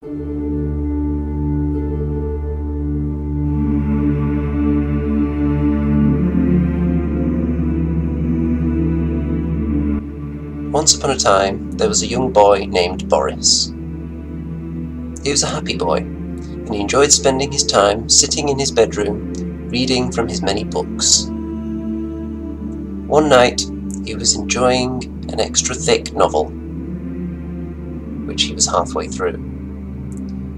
Once upon a time, there was a young boy named Boris. He was a happy boy, and he enjoyed spending his time sitting in his bedroom, reading from his many books. One night, he was enjoying an extra thick novel, which he was halfway through,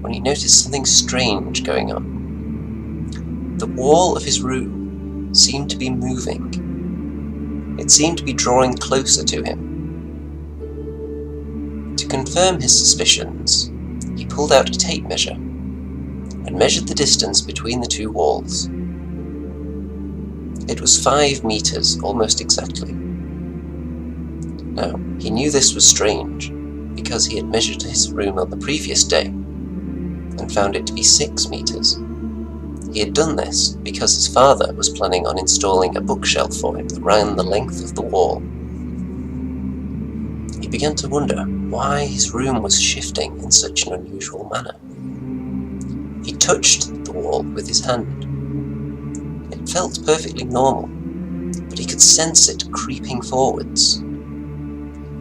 when he noticed something strange going on. The wall of his room seemed to be moving. It seemed to be drawing closer to him. To confirm his suspicions, he pulled out a tape measure and measured the distance between the two walls. It was 5 meters, almost exactly. Now, he knew this was strange because he had measured his room on the previous day and found it to be 6 meters. He had done this because his father was planning on installing a bookshelf for him that ran the length of the wall. He began to wonder why his room was shifting in such an unusual manner. He touched the wall with his hand. It felt perfectly normal, but he could sense it creeping forwards.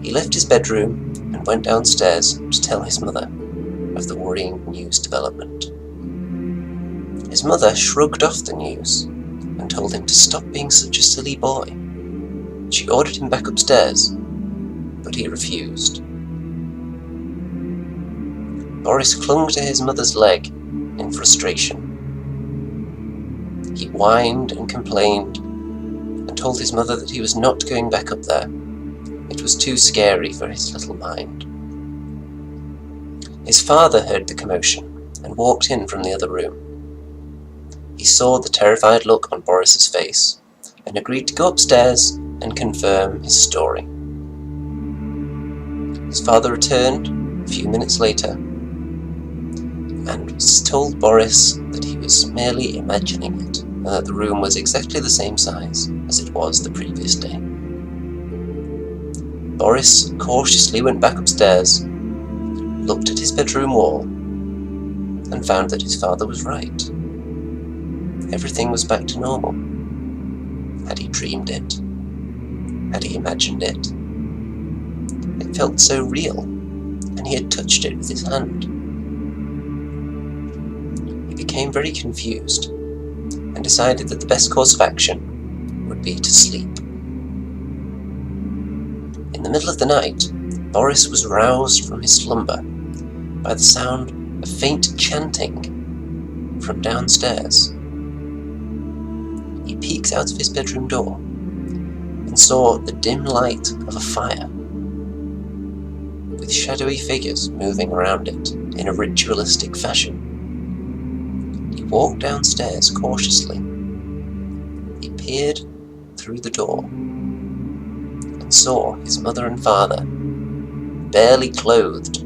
He left his bedroom and went downstairs to tell his mother of the worrying news development. His mother shrugged off the news and told him to stop being such a silly boy. She ordered him back upstairs, but he refused. Boris clung to his mother's leg in frustration. He whined and complained and told his mother that he was not going back up there. It was too scary for his little mind. His father heard the commotion and walked in from the other room. He saw the terrified look on Boris's face and agreed to go upstairs and confirm his story. His father returned a few minutes later and told Boris that he was merely imagining it and that the room was exactly the same size as it was the previous day. Boris cautiously went back upstairs, looked at his bedroom wall, and found that his father was right. Everything was back to normal. Had he dreamed it? Had he imagined it? It felt so real, and he had touched it with his hand. He became very confused, and decided that the best course of action would be to sleep. In the middle of the night, Boris was roused from his slumber by the sound of faint chanting from downstairs. He peeked out of his bedroom door and saw the dim light of a fire, with shadowy figures moving around it in a ritualistic fashion. He walked downstairs cautiously. He peered through the door and saw his mother and father, barely clothed,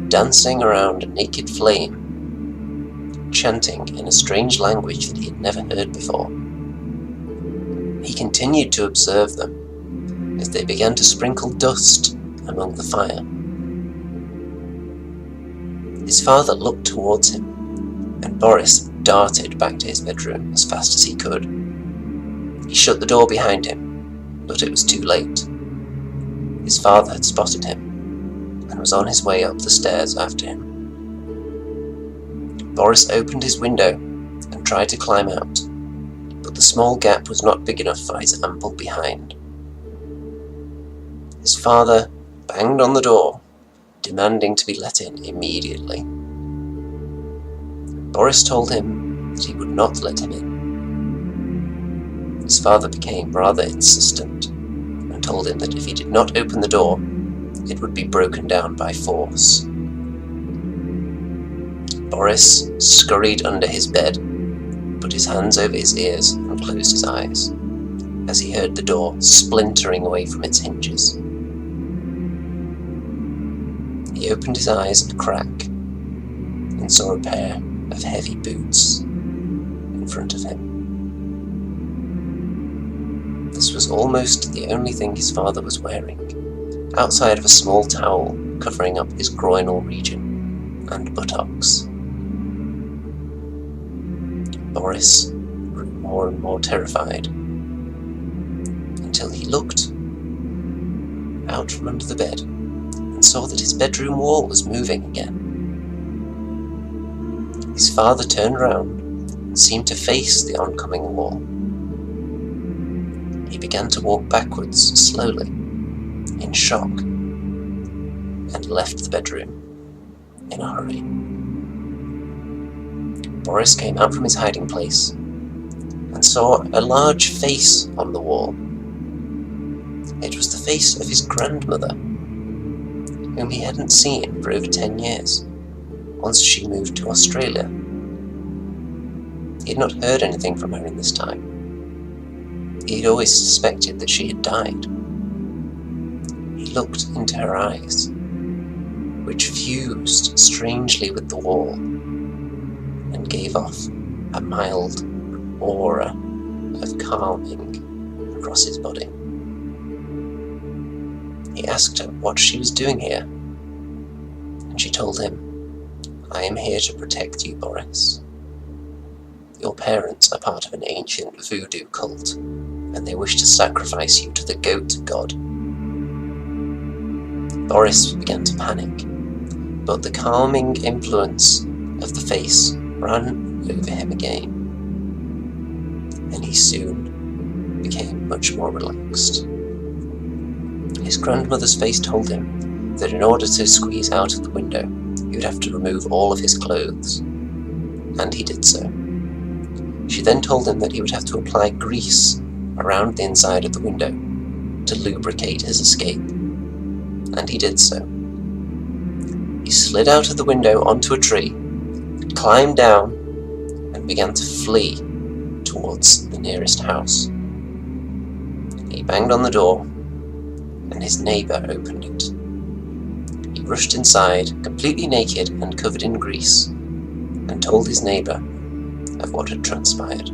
dancing around a naked flame, chanting in a strange language that he had never heard before. He continued to observe them as they began to sprinkle dust among the fire. His father looked towards him, and Boris darted back to his bedroom as fast as he could. He shut the door behind him, but it was too late. His father had spotted him and was on his way up the stairs after him. Boris opened his window and tried to climb out, but the small gap was not big enough for his ample behind. His father banged on the door, demanding to be let in immediately. Boris told him that he would not let him in. His father became rather insistent and told him that if he did not open the door, it would be broken down by force. Boris scurried under his bed, put his hands over his ears and closed his eyes as he heard the door splintering away from its hinges. He opened his eyes a crack and saw a pair of heavy boots in front of him. This was almost the only thing his father was wearing, outside of a small towel covering up his groinal region and buttocks. Boris grew more and more terrified, until he looked out from under the bed and saw that his bedroom wall was moving again. His father turned round and seemed to face the oncoming wall. He began to walk backwards slowly, in shock, and left the bedroom in a hurry. Boris came out from his hiding place and saw a large face on the wall. It was the face of his grandmother, whom he hadn't seen for over 10 years, once she moved to Australia. He had not heard anything from her in this time. He had always suspected that she had died. He looked into her eyes, which fused strangely with the wall, and gave off a mild aura of calming across his body. He asked her what she was doing here, and she told him, "I am here to protect you, Boris. Your parents are part of an ancient voodoo cult, and they wish to sacrifice you to the goat god." Boris began to panic, but the calming influence of the face ran over him again, and he soon became much more relaxed. His grandmother's face told him that in order to squeeze out of the window, he would have to remove all of his clothes, and he did so. She then told him that he would have to apply grease around the inside of the window to lubricate his escape, and he did so. He slid out of the window onto a tree, climbed down, and began to flee towards the nearest house. He banged on the door, and his neighbour opened it. He rushed inside, completely naked and covered in grease, and told his neighbour of what had transpired.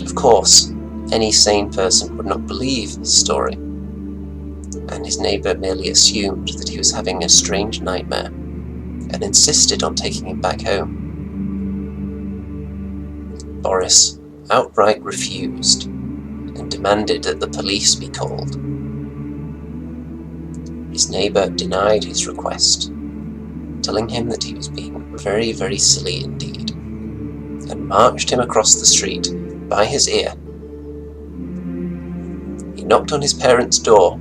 Of course, any sane person would not believe his story, and his neighbour merely assumed that he was having a strange nightmare, and insisted on taking him back home. Boris outright refused, and demanded that the police be called. His neighbour denied his request, telling him that he was being very, very silly indeed, and marched him across the street by his ear. He knocked on his parents' door,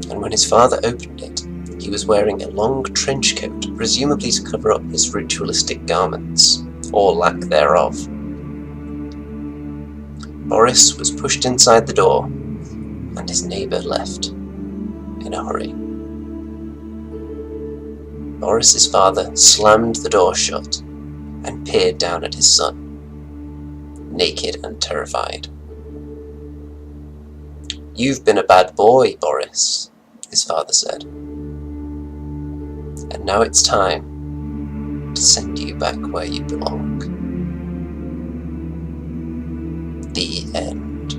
and when his father opened it, he was wearing a long trench coat, presumably to cover up his ritualistic garments, or lack thereof. Boris was pushed inside the door, and his neighbour left in a hurry. Boris's father slammed the door shut and peered down at his son, naked and terrified. "You've been a bad boy, Boris," his father said, "and now it's time to send you back where you belong." The end.